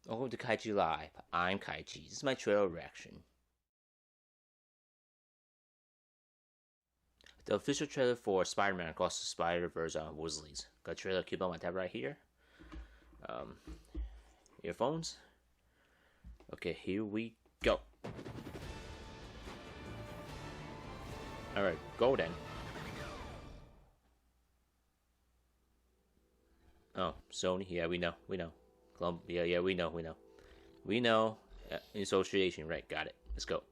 Welcome to KaiChi Live. I'm KaiChi. This is my trailer reaction. The official trailer for Spider-Man Across the Spider-Verse was released. Got a trailer cube on my tab right here. Earphones. Okay, here we go. Alright, go then. Oh, Sony? Yeah, we know. Columbia, yeah, we know. We know. Association, right, got it. Let's go.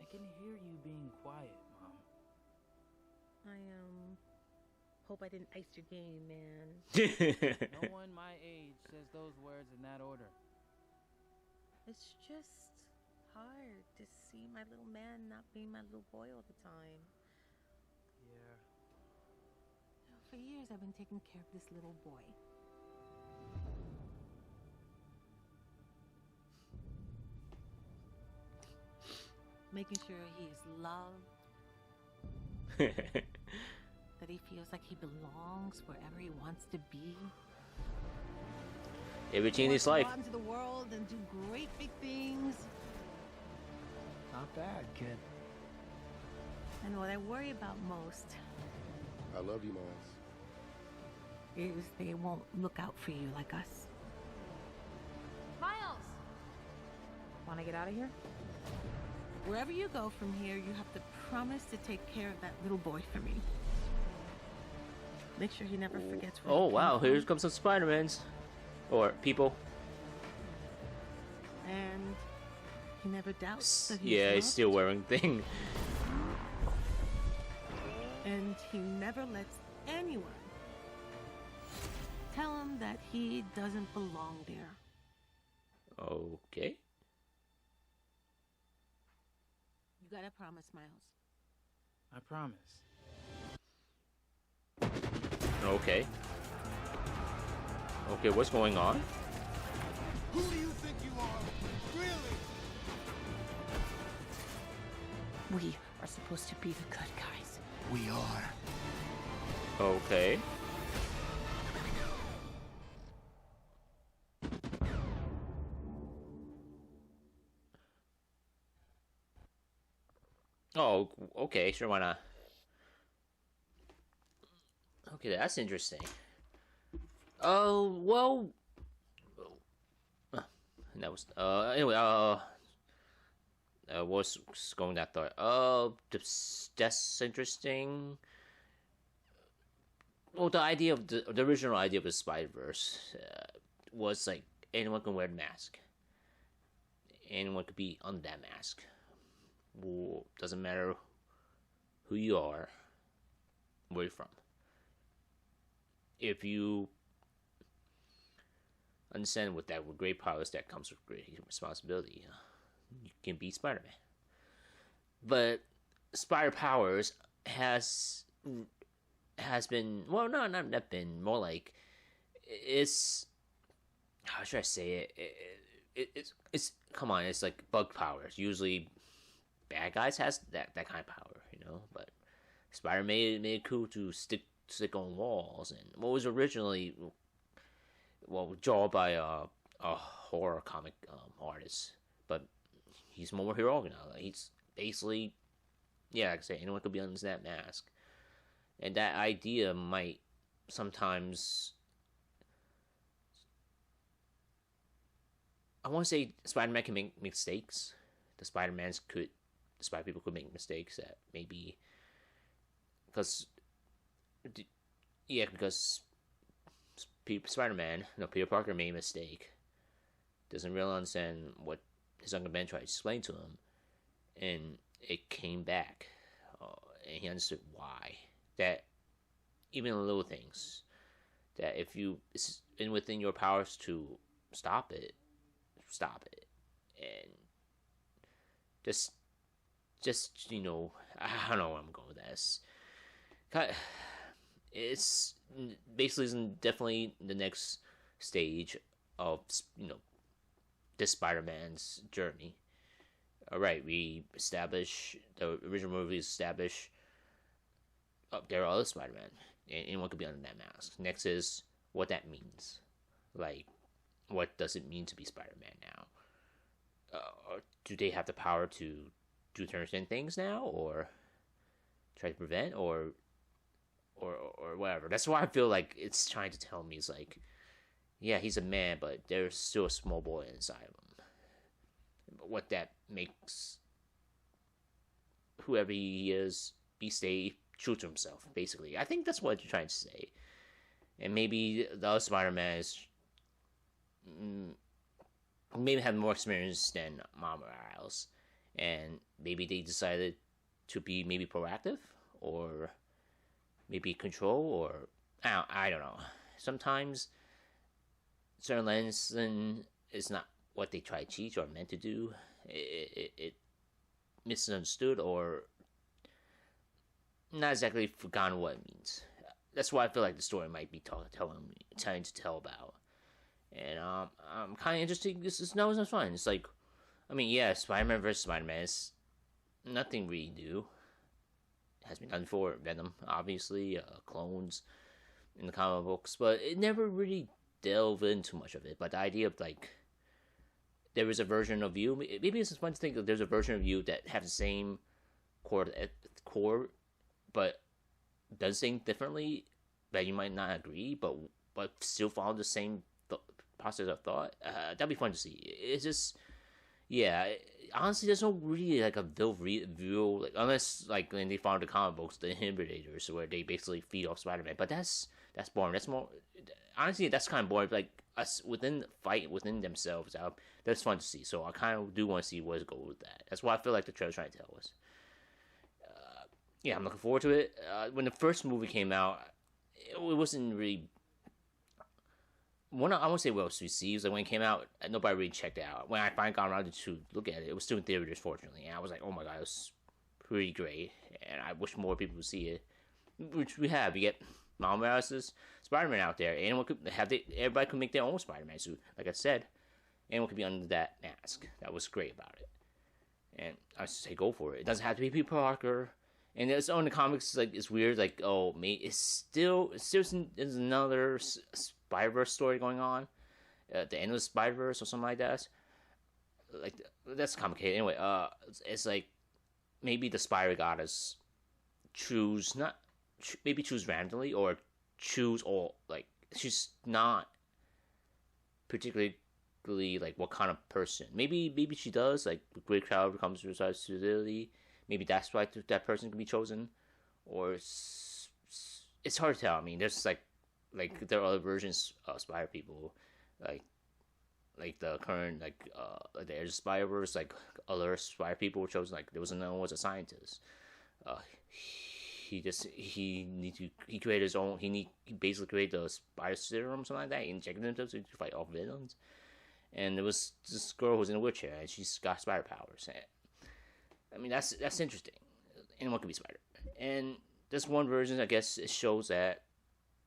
I can hear you being quiet, Mom. I hope I didn't ice your game, man. No one my age says those words in that order. It's just hard to see my little man not being my little boy all the time. Yeah. For years I've been taking care of this little boy. Making sure he is loved, that he feels like he belongs wherever he wants to be. Everything in his life. Go out into the world and do great big things. Not bad, kid. And what I worry about most I love you, Miles. is they won't look out for you like us. Miles! Want to get out of here? Wherever you go from here, you have to promise to take care of that little boy for me. Make sure he never forgets where Oh he wow, came here from. comes some Spider-Mans. Or people. And he never doubts that he's Yeah, he's loved. still wearing thing. And he never lets anyone tell him that he doesn't belong there. Okay. You gotta promise, Miles. I promise. Okay. Okay, what's going on? Who do you think you are? Really? We are supposed to be the good guys. We are. Okay. Oh, okay, sure, why not? Okay, that's interesting. Oh, well... that was... anyway, what's going that thought? That's interesting. Well, the idea of the original idea of the Spider-Verse was like anyone can wear the mask. Anyone could be under that mask. Well, doesn't matter who you are, where you're from. If you understand with great powers that comes with great responsibility, you can be Spider-Man. But Spider powers has been, well, no, not been, more like it's, how should I say it? It's come on, it's like bug powers. Usually, bad guys has that kind of power, you know. But Spider made it cool to stick on walls, and what was originally, well, drawn by a horror comic artist, but he's more heroic now. Like, he's basically, yeah, like I say, anyone could be under that mask, and that idea might sometimes. I want to say Spider-Man can make mistakes. The Spider people could make mistakes that maybe, because Spider-Man, no, Peter Parker made a mistake. Doesn't really understand what his Uncle Ben tried to explain to him, and it came back, and he understood why. That even the little things, that if it's within your powers to stop it, and just you know, I don't know where I'm going with this. It's basically definitely the next stage of, you know, this Spider-Man's journey. All right, we establish the original movie. Establish there are other Spider-Man, and anyone could be under that mask. Next is, what that means. Like, what does it mean to be Spider-Man now? Do they have the power to do certain things now, or try to prevent, or whatever? That's why I feel like it's trying to tell me. It's like, yeah, he's a man, but there's still a small boy inside of him. What that makes whoever he is stay true to himself, basically. I think that's what you're trying to say. And maybe the other Spider-Man is maybe have more experience than Miles Morales, and maybe they decided to be maybe proactive, or maybe control, or I don't know. Sometimes certain lesson is not what they try to teach or meant to do. It misunderstood, or not exactly forgotten what it means. That's why I feel like the story might be trying to tell about. And I'm kind of interested. This is fun. It's like, I mean, yeah, Spider-Man versus Spider-Man is nothing really new. It has been done for Venom, obviously, clones in the comic books, but it never really delved into much of it. But the idea of like, there is a version of you. Maybe it's fun to think that there's a version of you that have the same core, but does things differently. That you might not agree, but still follow the same process of thought. That'd be fun to see. It's just, yeah. Honestly, there's no really like a view, like, unless like when they follow the comic books, the Inhibitors, where they basically feed off Spider-Man. But that's boring. That's more, honestly, that's kind of boring. Like us within the fight within themselves, that's fun to see. So I kind of do want to see where to go with that. That's what I feel like the trailer's trying to tell us. Yeah, I'm looking forward to it. When the first movie came out, it wasn't really. I won't say well received. Like when it came out, nobody really checked it out. When I finally got around to look at it, it was still in theaters, fortunately. And I was like, oh my god, it was pretty great. And I wish more people would see it. Which we have. We get Miles Morales' Spider-Man out there. Everybody could make their own Spider-Man suit. Like I said, anyone could be under that mask. That was great about it. And I say go for it. It doesn't have to be Peter Parker. And it's on the comics, like it's weird. Like, oh, there's another Spider-Verse story going on, the end of the Spider-Verse or something like that. Like that's complicated. Anyway, it's like maybe the Spider Goddess choose randomly, or choose all, like she's not particularly like what kind of person. Maybe she does, like the great crowd becomes responsibility. Maybe that's why that person can be chosen, or it's hard to tell. I mean, there's like there are other versions of Spider people, like the current there's Spider-Verse, like other Spider people were chosen. Like there was another one was a scientist. He created his own. He basically created the Spider Serum, something like that, and injected himself to fight off villains. And there was this girl who was in a wheelchair, and she's got spider powers. I mean, that's interesting. Anyone can be Spider. And this one version, I guess, it shows that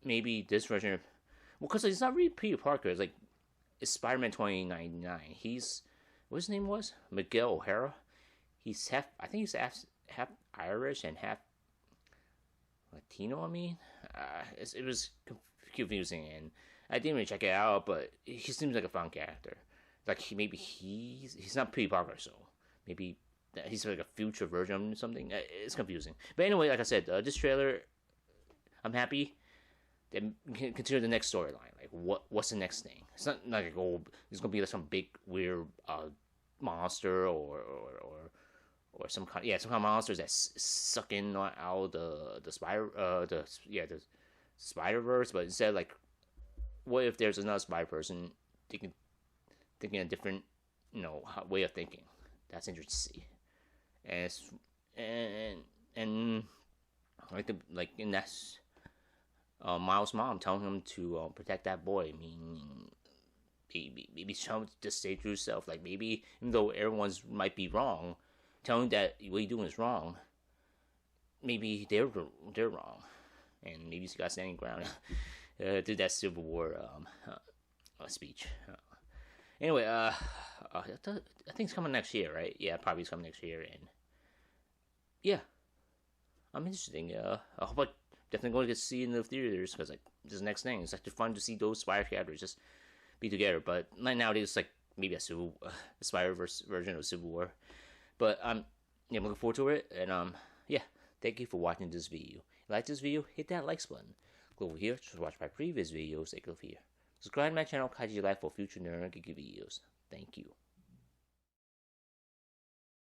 maybe this version, because it's not really Peter Parker. It's Spider-Man 2099. What his name was? Miguel O'Hara. He's half Irish and half Latino. I mean, it was confusing, and I didn't really check it out. But he seems like a fun character. Like he's not Peter Parker, so maybe he's like a future version of something. It's confusing. But anyway, like I said, this trailer, I'm happy. Then consider the next storyline. Like what's the next thing? It's not like it's gonna be like some big weird monster or some kind of monsters that sucking out the Spider-Verse. But instead, like, what if there's another Spider person thinking a different way of thinking? That's interesting to see. And like in that Miles' mom telling him to protect that boy. I mean, maybe tell him to stay true to himself. Like maybe even though everyone's might be wrong, telling that what you're doing is wrong. Maybe they're wrong, and maybe he's got standing ground. Did that Civil War speech. Anyway, I think it's coming next year, right? Yeah, probably it's coming next year, and yeah, I'm interested. definitely going to get to see in the theaters because like this is the next thing. It's actually fun to see those Spider characters just be together. But like nowadays, it's like maybe a Spider-Verse version of Civil War. But I'm looking forward to it. And yeah, thank you for watching this video. If you like this video, hit that like button. Go over here to watch my previous videos. Click over here. Subscribe to my channel, KaiChi Life, for future nerd and geeky videos. Thank you.